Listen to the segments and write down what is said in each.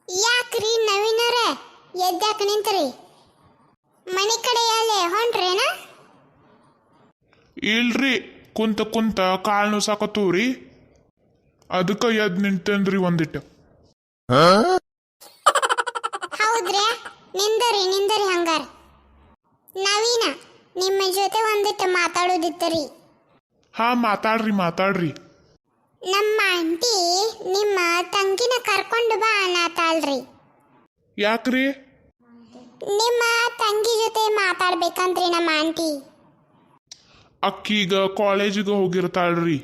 ಯಾಕ್ರಿ ನವೀನರ ಎದ್ಯಾಕ ನಿಂತ್ರಿ? ಮನೆ ಕಡೆ ಅಲ್ಲೇ ಹೊಂಟ್ರೇನ? ಇಲ್ರಿ, ಕುಂತ ಕುಂತ ಕಾಲ್ ನುಸಾಕತ್ತೂರಿ, ಅದಕ್ಕೆ ಎದ್ ನಿಂತೇನ್ರಿ ಒಂದಿಟ್ಟು. ಹೌದ್ರಿ, ನಿಂದರಿ ಹಂಗಾರ. ನವೀನ, ನಿಮ್ಮ ಜೊತೆ ಒಂದಿಟ್ಟು ಮಾತಾಡೋದಿತ್ತರಿ. ಹಾ, ಮಾತಾಡ್ರಿ. ನಮ್ಮ ಆಂಟಿ ನಿಮ್ಮ ತಂಗಿನ ಕರ್ಕೊಂಡು ಬಾ ಅನ್ನತಾಳ್ರಿ. ಯಾಕ್ರಿ? ನಿಮ್ಮ ತಂಗಿ ಜೊತೆ ಮಾತಾಡ್ಬೇಕಂತ್ರಿ ನಮ್ಮ ಆಂಟಿ. ಅಕ್ಕೀಗ ಕಾಲೇಜಿಗೆ ಹೋಗಿರ್ತಾಳ್ರಿ.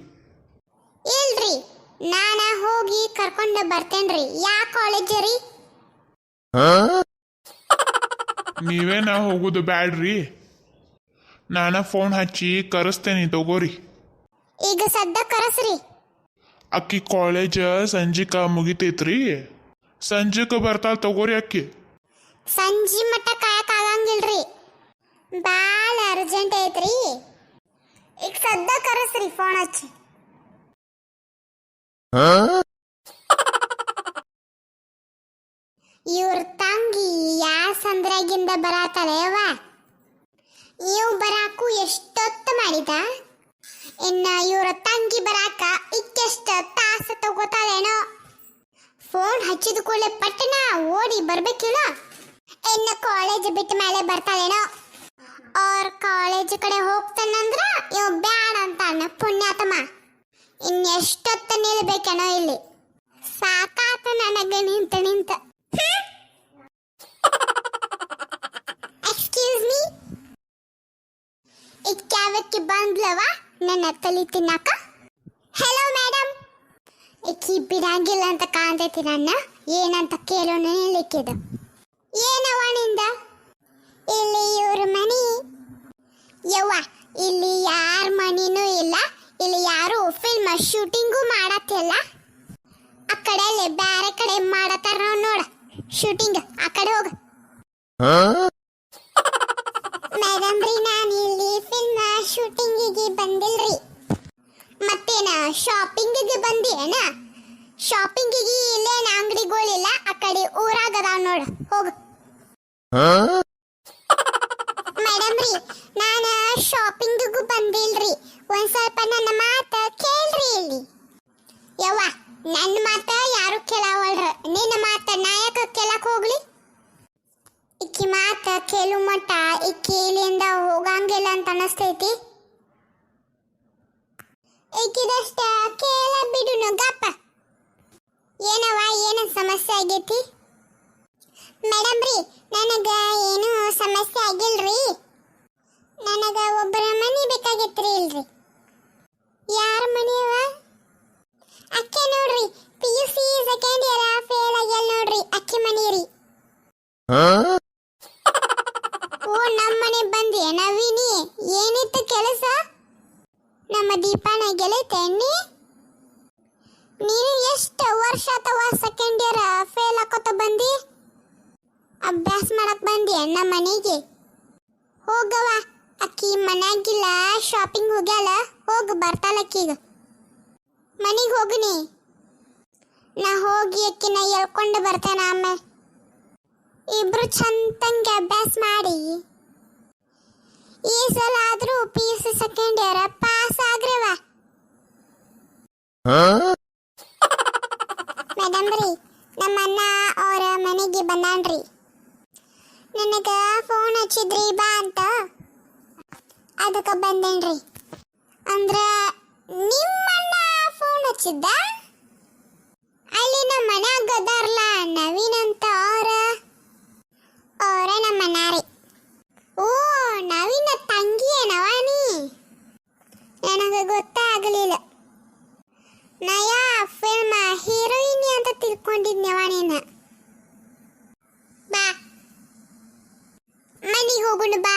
ಇಲ್ರಿ, ನಾನ ಹೋಗಿ ಕರ್ಕೊಂಡು ಬರ್ತೇನ್ರಿ. ಯಾ ಕಾಲೇಜ್ ರೀ? ನೀವೇನ ಹೋಗುದು ಬ್ಯಾಡ್ರಿ, ನಾನ ಫೋನ್ ಹಚ್ಚಿ ಕರೆಸ್ತೇನೆ, ತಗೋರಿ. ಈಗ ಸದ್ದ ಕರೆಸ್ರಿ. ಅಕ್ಕಿ ಕಾಲೇಜ್ ಸಂಜಿಕ ಮುಗಿತೈತ್ರಿ, ಸಂಜಿಕ ಬರ್ತಾಳ, ತಗೋರಿ ಅಕ್ಕಿ. ಸಂಜೆ ಮಟ್ಟ ಕಾಯಕ್ ಆಗಂಗಿಲ್ರಿ, ಭಾಳ ಅರ್ಜೆಂಟ್ ಐತ್ರಿ. ಈಗ ಸದ್ದ ಕರೆಸ್ರಿ ಫೋನ್ ಹಚ್ಚಿ. ಇವ್ರ ತಂಗಿ ಯಾ ಸಂದ್ರಾಗಿಂದ ಬರಾತಾಳೆವ, ಇವ್ ಬರಾಕು ಎಷ್ಟೊತ್ತು ಮಾಡಿದ, ಇನ್ನ ಇವ್ರ ತಂಗಿ ಬರಾಕ ಇಕ್ಕೆಷ್ಟ ತಾಸ ತಗೋತಾಳೇನೋ. ಫೋನ್ ಹಚ್ಚಿದ ಕೂಡಲೇ ಪಟ್ಟಣ ಓಡಿ ಬರ್ಬೇಕಿಲ್ಲ, ಇನ್ನು ಕಾಲೇಜ್ ಬಿಟ್ಟ ಮೇಲೆ ಬರ್ತಾಳೇನೋ. ಅವ್ರ ಕಾಲೇಜ್ ಕಡೆ ಹೋಗ್ತಾನಂದ್ರ ಇವ್ ಬ್ಯಾಡ ಅಂತಾನ ಪುಣ್ಯಾತಮ. ಇನ್ನೆಷ್ಟೊತ್ತ ನಿಲ್ಬೇಕೇನೋ ಇಲ್ಲಿ, ಸಾಕಾತ ನನಗ ನಿಂತ. ಎಕ್ಸ್ಕ್ಯೂಸ್ ಮೀ, ಇಕ್ಯಾವಕ್ಕೆ ಬಂದ್ಲವ ನನ್ನ ತಲಿ ತಿನ್ನಾಕ? Hello madam. ಇಕ್ಕಿ ಬಿಡಂಗಿಲ್ಲ ಅಂತ ಕಾಣ್ತೈತಿ, ನನ್ನ ಏನಂತ ಕೇಳೋಣ ಲಿಕ್ಕಿದ. ಏನವ ನಿಂದ? ಇಲ್ಲಿ ಇವ್ರ ಮನಿ. ಯವ್ವ, ಇಲ್ಲಿ ಯಾರ ಮನಿನೂ ಇಲ್ಲ, ಇಲ್ಲಿ ಯಾರು ಫಿಲ್ಮ್ ಶೂಟಿಂಗು ಮಾಡತ್ತಿಲ್ಲ. ಆ ಕಡೆ ಅಲ್ಲಿ ಬ್ಯಾರೆ ಕಡೆ ಮಾಡತ್ತಾರ ನೋಡ ಶೂಟಿಂಗ್, ಆ ಕಡೆ ಹೋಗ. ಮೇಡಮ್ ರೀ, ನಾನು ಇಲ್ಲಿ ಫಿಲ್ಮ್ ಶೂಟಿಂಗಿಗೆ ಬಂದಿಲ್ರಿ. ಮತ್ತೇನ ಶಾಪಿಂಗಿಗೆ ಬಂದೇನ? ಶಾಪಿಂಗಿಗೆ ಇಲ್ಲೇನ ಅಂಗಡಿಗಳಿಲ್ಲ, ಆ ಕಡೆ ಊರಾಗ ಅದಾವ ನೋಡ, ಹೋಗು. ಮೇಡಮ್ ರೀ, ನಾನು ಶಾಪಿಂಗಿಗೂ ಬಂದಿಲ್ರಿ, ಒಂದ್ ಸ್ವಲ್ಪ ನನ್ನ ಮಾತ ಕೇಳ್ರಿ. ಇಲ್ಲಿ ಯವ್ವ, ನನ್ನ ಮಾತ ಯಾರು ಕೇಳವಲ್ರ, ನಿನ್ನ ಮಾತ ನಾಯಕ ಕೇಳಕ್ ಹೋಗ್ಲಿ? ಇಕ್ಕಿ ಮಾತ ಕೇಳು ಮಟ್ಟ ಇಕ್ಕಿ ಇಲ್ಲಿಂದ ಹೋಗಂಗಿಲ್ಲ ಅಂತ ಅನಸ್ತೈತಿ. ಇಕ್ಕಿದಷ್ಟ ಕೇಳ ಬಿಡುನು ಗಪ್ಪ. ಏನವ, ಏನು ಸಮಸ್ಯೆ ಆಗೈತಿ? ಮೇಡಮ್ ರೀ, ನನಗ ಏನು ಸಮಸ್ಯೆ ಆಗಿಲ್ರಿ, ನನಗ ಒಬ್ಬರ ಮನಿ ಬೇಕಾಗಿತ್ರಿ. ಇಲ್ರಿ, ಯಾರ ಮನಿಯವ? ಅಕ್ಕೆ ನೋಡ್ರಿ, PUC ಸೆಕೆಂಡ್ ಇಯರ್ ಫೇಲ್ ಆಗ್ಯಾಳ ನೋಡ್ರಿ, ಅಕ್ಕಿ ಮನಿ ರೀ. ಓ, ನಮ್ಮ ಮನೆ ಬಂದಿ ನವೀನಿ, ಏನಿತ್ತು ಕೆಲಸ? ನಮ್ಮ ದೀಪಾನ ಗೆಳತೇನಿ. ನೀನು ಎಷ್ಟು ವರ್ಷ ಅಥವಾ ಸೆಕೆಂಡ್ ಇಯರ್ ಫೇಲ್ ಹಾಕೋತ ಬಂದಿ? ಅಭ್ಯಾಸ ಮಾಡಕ್ ಬಂದಿ ನಮ್ಮ ಮನೆಗೆ? ಹೋಗವ, ಅಕ್ಕಿ ಮನ್ಯಾಗಿಲ್ಲ, ಶಾಪಿಂಗ್ ಹೋಗ್ಯಾಳ, ಹೋಗಿ ಬರ್ತಾಳಕ್ಕೀಗ. ಮನೆಗೆ ಹೋಗನಿ, ನಾ ಹೋಗಿ ಅಕ್ಕಿನ ಎಳ್ಕೊಂಡು ಬರ್ತೇನೆ. ಆಮೇಲೆ ಇಬ್ರು ಚಂದಂಗೆ ಅಭ್ಯಾಸ ಮಾಡಿ ಈ ಸಲ ಆದ್ರೂ PUC ಸೆಕೆಂಡ್ ಇಯರ್ ಪಾಸ್ ಆಗ್ರವ. ಮೇಡಮ್ ರೀ, ನಮ್ಮ ಅಣ್ಣ ಅವ್ರ ಮನೆಗೆ ಬಂದಾನ್ರಿ, ನನಗ ಫೋನ್ ಹಚ್ಚಿದ್ರಿ ಬಾ ಅಂತ, ಅದಕ್ಕೆ ಬಂದೇನ್ರಿ. ಅಂದ್ರ ನಿಮ್ಮಣ್ಣ ಫೋನ್ ಹಚ್ಚಿದ್ದ? ಅಲ್ಲಿ ನಮ್ಮ ಮನ್ಯಾಗ ಅದಾರಲ್ಲ ನವೀನ್ ಅಂತ, ಅವ್ರ ನಮ್ಮ ಅಣ್ಣ ರೀ. ಓ, ನವೀನ ತಂಗಿ ಏನವ ನೀ? ನನಗ ಗೊತ್ತಾಗಲಿಲ್ಲ, ನಯಾ ಫಿಲ್ಮ್ ಹೀರೋಯಿನಿ ಅಂತ ತಿಳ್ಕೊಂಡಿದ್ನವ ನೀನ. ಬಾ ಮನಿಗೆ ಹೋಗುಣ ಬಾ.